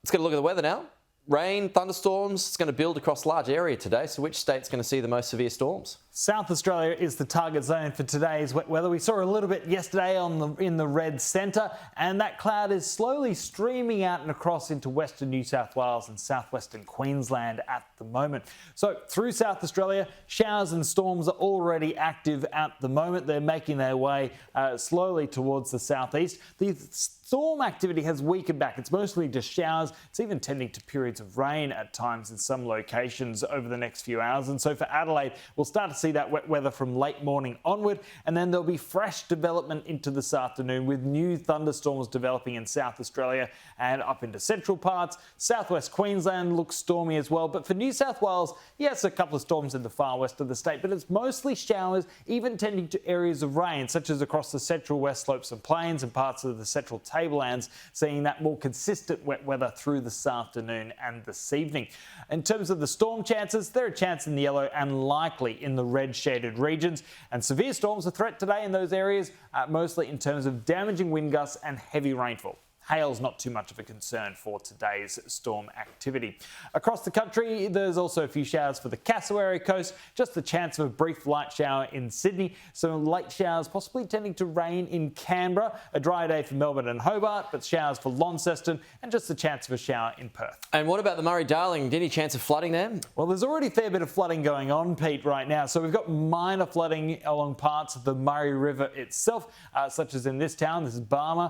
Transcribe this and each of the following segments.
Let's get a look at the weather now. Rain, thunderstorms, it's going to build across large area today. So which state's going to see the most severe storms? South Australia is the target zone for today's wet weather. We saw a little bit yesterday in the red centre, and that cloud is slowly streaming out and across into western New South Wales and southwestern Queensland at the moment. So through South Australia, showers and storms are already active at the moment. They're making their way slowly towards the southeast. The storm activity has weakened back. It's mostly just showers. It's even tending to periods of rain at times in some locations over the next few hours. And so for Adelaide, we'll start to see that wet weather from late morning onward, and then there'll be fresh development into this afternoon with new thunderstorms developing in South Australia and up into central parts. Southwest Queensland looks stormy as well, but for New South Wales, yes, a couple of storms in the far west of the state, but it's mostly showers, even tending to areas of rain, such as across the central west slopes and plains and parts of the central tablelands, seeing that more consistent wet weather through this afternoon and this evening. In terms of the storm chances, they're a chance in the yellow and likely in the red shaded regions, and severe storms are a threat today in those areas, mostly in terms of damaging wind gusts and heavy rainfall. Hail's not too much of a concern for today's storm activity. Across the country, there's also a few showers for the Cassowary coast, just the chance of a brief light shower in Sydney, some late showers possibly tending to rain in Canberra, a dry day for Melbourne and Hobart, but showers for Launceston, and just the chance of a shower in Perth. And what about the Murray-Darling? Any chance of flooding there? Well, there's already a fair bit of flooding going on, Pete, right now. So we've got minor flooding along parts of the Murray River itself, such as in this town. This is Barmer.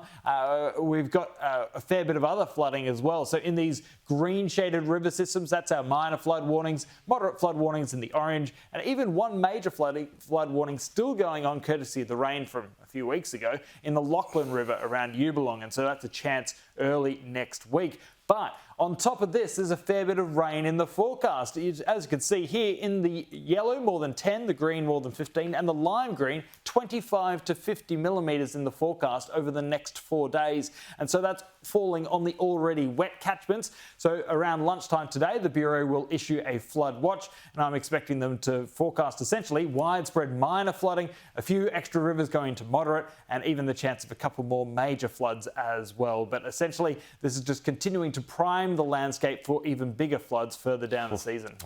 We've got a fair bit of other flooding as well. So in these green shaded river systems, that's our minor flood warnings, moderate flood warnings in the orange, and even one major flood warning still going on courtesy of the rain from a few weeks ago in the Lachlan River around Ubalong. And so that's a chance early next week. But on top of this, there's a fair bit of rain in the forecast. As you can see here, in the yellow, more than 10, the green, more than 15, and the lime green, 25 to 50 millimetres in the forecast over the next 4 days. And so that's falling on the already wet catchments. So around lunchtime today, the Bureau will issue a flood watch, and I'm expecting them to forecast essentially widespread minor flooding, a few extra rivers going to moderate, and even the chance of a couple more major floods as well. But essentially, this is just continuing to prime the landscape for even bigger floods further down the season.